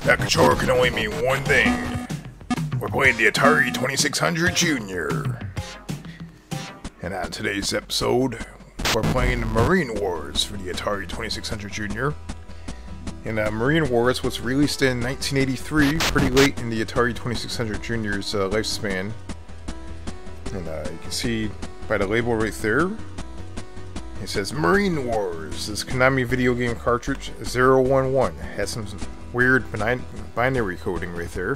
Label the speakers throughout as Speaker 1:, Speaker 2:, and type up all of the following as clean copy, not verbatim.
Speaker 1: That controller can only mean one thing. We're playing the Atari 2600 Junior. And on today's episode, we're playing Marine Wars for the Atari 2600 Junior. And Marine Wars was released in 1983, pretty late in the Atari 2600 Junior's lifespan. And you can see by the label right there, it says Marine Wars. This Konami video game cartridge 011 has some weird binary coding right there.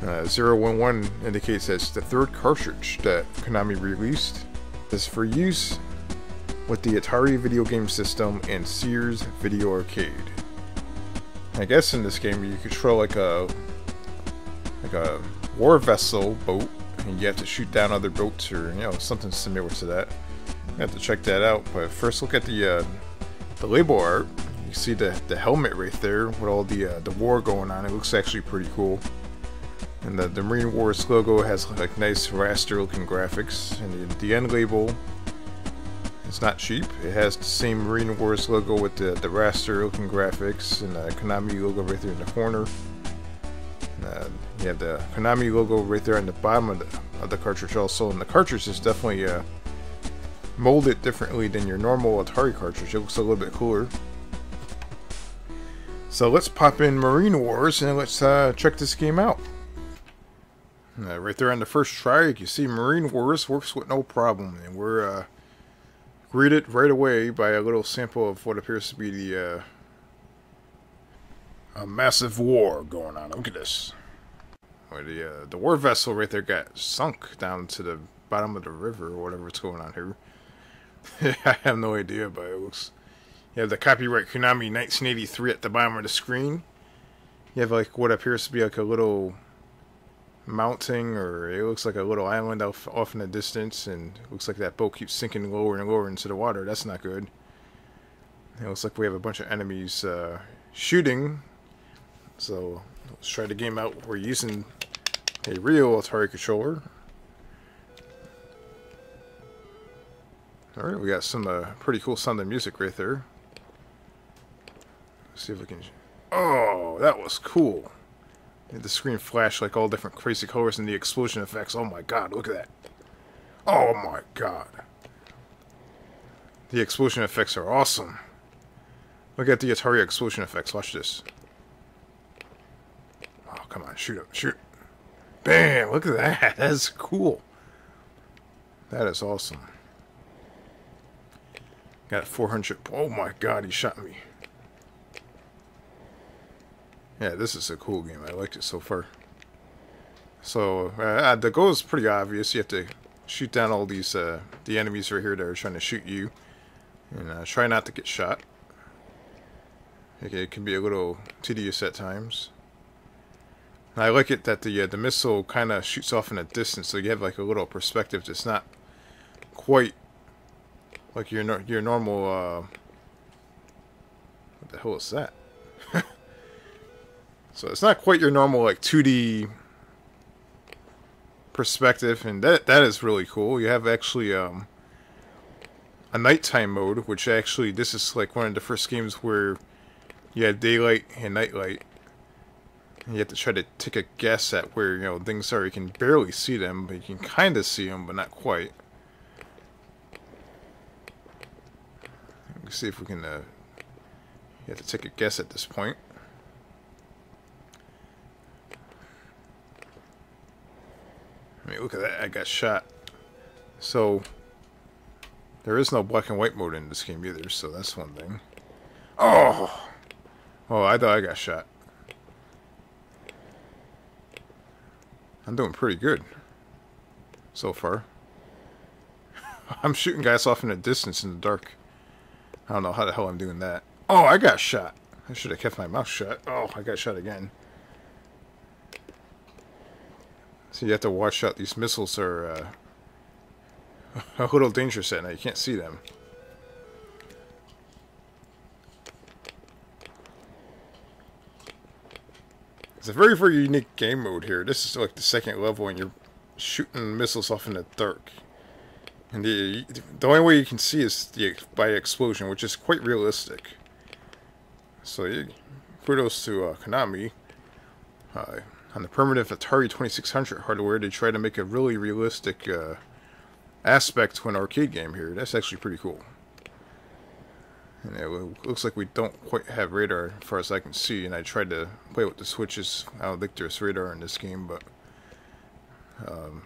Speaker 1: 011 indicates that's the third cartridge that Konami released. This is for use with the Atari video game system and Sears Video Arcade. I guess in this game you control like a war vessel boat, and you have to shoot down other boats or something similar to that. I have to check that out. But first, look at the label art. You see the helmet right there with all the war going on. It looks actually pretty cool. And the Marine Wars logo has like nice raster looking graphics. And the end label, it's not cheap. It has the same Marine Wars logo with the raster looking graphics and the Konami logo right there in the corner. You have the Konami logo right there on the bottom of the cartridge also. And the cartridge is definitely molded differently than your normal Atari cartridge. It looks a little bit cooler. So let's pop in Marine Wars and let's check this game out. Right there on the first try, you can see Marine Wars works with no problem, and we're greeted right away by a little sample of what appears to be a massive war going on. Look at this. Where the war vessel right there got sunk down to the bottom of the river or whatever's going on here. I have no idea, but it looks... You have the copyright Konami 1983 at the bottom of the screen. You have like what appears to be like a little mounting, or it looks like a little island off in the distance, and it looks like that boat keeps sinking lower and lower into the water. That's not good. It looks like we have a bunch of enemies shooting. So let's try the game out. We're using a real Atari controller. Alright, we got some pretty cool sounding music right there. Let's see if we can... Oh, that was cool. The screen flashed like all different crazy colors and the explosion effects. Oh my god, look at that. Oh my god. The explosion effects are awesome. Look at the Atari explosion effects. Watch this. Oh, come on. Shoot him. Shoot. Bam! Look at that. That's cool. That is awesome. Got 400. Oh my god, he shot me. Yeah, this is a cool game. I liked it so far. So, the goal is pretty obvious. You have to shoot down all these, the enemies right here that are trying to shoot you. And try not to get shot. Okay, it can be a little tedious at times. And I like it that the missile kind of shoots off in a distance, so you have like a little perspective that's not quite like your normal, what the hell is that? So it's not quite your normal like 2D perspective, and that is really cool. You have actually a nighttime mode, which actually this is like one of the first games where you had daylight and nightlight. And you have to try to take a guess at where things are. You can barely see them, but you can kind of see them, but not quite. Let's see if we can. You have to take a guess at this point. I mean, look at that. I got shot. So, there is no black and white mode in this game either, so that's one thing. Oh! Oh, I thought I got shot. I'm doing pretty good so far. I'm shooting guys off in the distance in the dark. I don't know how the hell I'm doing that. Oh, I got shot. I should have kept my mouth shut. Oh, I got shot again. So you have to watch out. These missiles are a little dangerous at night. You can't see them. It's a very, very unique game mode here. This is like the second level, and you're shooting missiles off in the dark. And the only way you can see is by explosion, which is quite realistic. So you kudos to Konami. On the primitive Atari 2600 hardware, they try to make a really realistic aspect to an arcade game here. That's actually pretty cool. And it looks like we don't quite have radar as far as I can see, and I tried to play with the switches. I don't think there's radar in this game, but you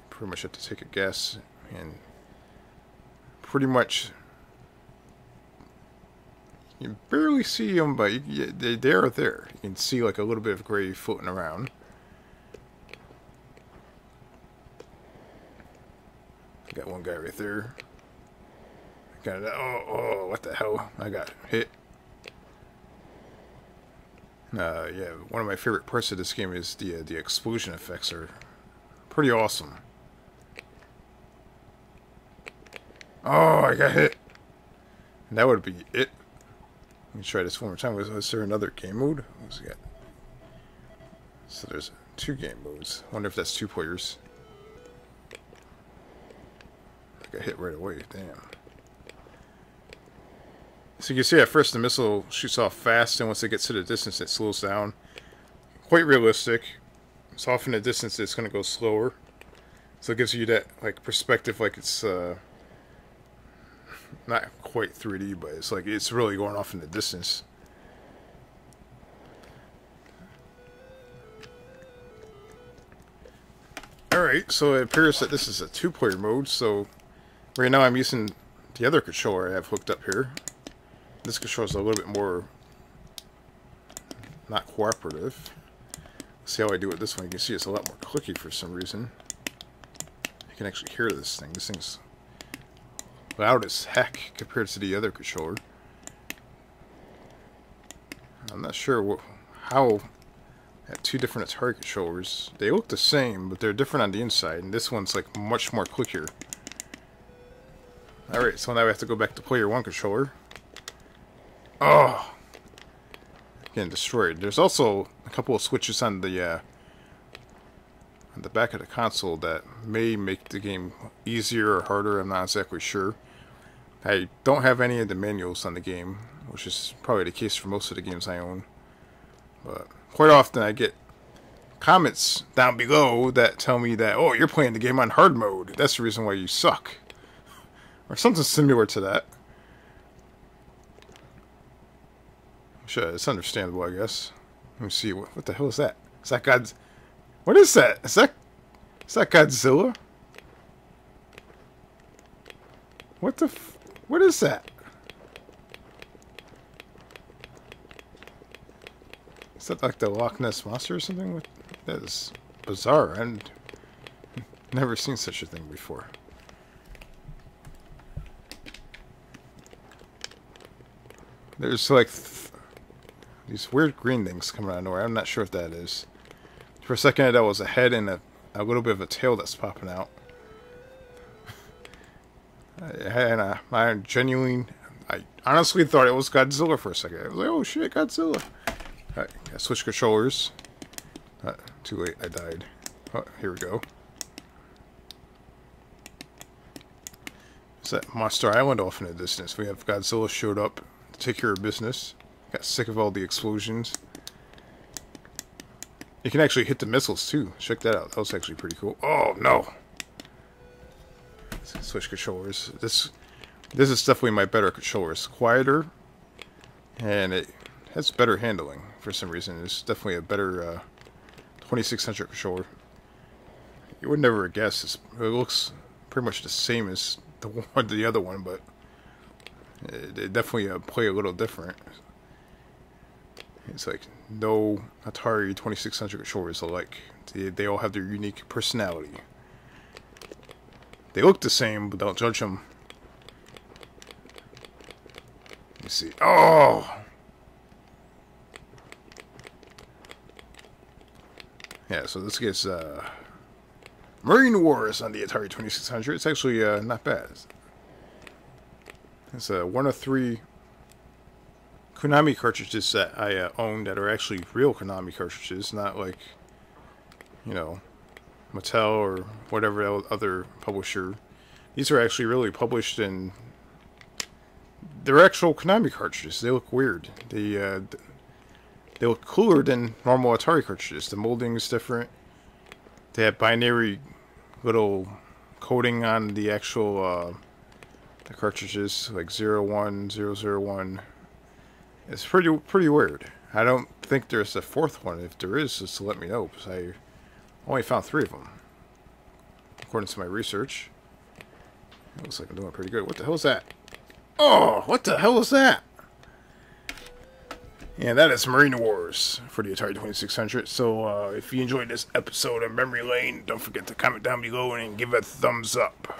Speaker 1: pretty much have to take a guess, and pretty much you barely see them, but they are there. You can see like a little bit of gray floating around. Got one guy right there. Got it. Oh, what the hell? I got hit. Yeah, one of my favorite parts of this game is the explosion effects are pretty awesome. Oh, I got hit. And that would be it. Let me try this one more time. Was there another game mode? What's it got? So there's 2 game modes. Wonder if that's 2 players. I got hit right away. Damn. So you can see at first the missile shoots off fast, and once it gets to the distance it slows down. Quite realistic. So off in the distance it's going to go slower. So it gives you that like perspective, like it's not quite 3D, but it's like it's really going off in the distance. Alright, so it appears that this is a 2-player mode, so right now I'm using the other controller I have hooked up here. This controller is a little bit more not cooperative. See how I do it this one. You can see it's a lot more clicky for some reason. You can actually hear this thing. This thing's loud as heck compared to the other controller. I'm not sure how at 2 different Atari controllers, they look the same, but they're different on the inside, and this one's like much more clickier. Alright, so now we have to go back to player 1 controller. Oh! Getting destroyed. There's also a couple of switches on the back of the console that may make the game easier or harder. I'm not exactly sure. I don't have any of the manuals on the game, which is probably the case for most of the games I own. But quite often I get comments down below that tell me that, oh, you're playing the game on hard mode. That's the reason why you suck. Or something similar to that. Sure, it's understandable, I guess. Let me see. What the hell is that? Is that God's... What is that? Is that Godzilla? What the... What is that? Is that like the Loch Ness Monster or something? That is bizarre. I've never seen such a thing before. There's like these weird green things coming out of nowhere. I'm not sure what that is. For a second, that was a head and a little bit of a tail that's popping out. I genuinely, I honestly thought it was Godzilla for a second. I was like, oh shit, Godzilla. Alright, I switched controllers. Too late, I died. Oh, here we go. It's that Monster Island off in the distance. We have Godzilla showed up to take care of business. Got sick of all the explosions. You can actually hit the missiles too. Check that out. That was actually pretty cool. Oh no! Switch controllers. This is definitely my better controller. It's quieter, and it has better handling for some reason. It's definitely a better 2600 controller. You would never guess. It looks pretty much the same as the other one, but they definitely play a little different. It's like no Atari 2600 controllers alike. They all have their unique personality. They look the same, but don't judge them. Let me see. Oh! Yeah, so this gets Marine Wars on the Atari 2600. It's actually not bad. It's one of 3 Konami cartridges that I own that are actually real Konami cartridges, not like, you know, Mattel or whatever other publisher. These are actually really published in... They're actual Konami cartridges. They look weird. they look cooler than normal Atari cartridges. The molding is different. They have binary little coding on the actual the cartridges, like 01, 001. It's pretty weird. I don't think there's a fourth one. If there is, just let me know, because I only found 3 of them, according to my research. It looks like I'm doing pretty good. What the hell is that? Oh, what the hell is that? And that is Marine Wars for the Atari 2600. So if you enjoyed this episode of Memory Lane, don't forget to comment down below and give it a thumbs up.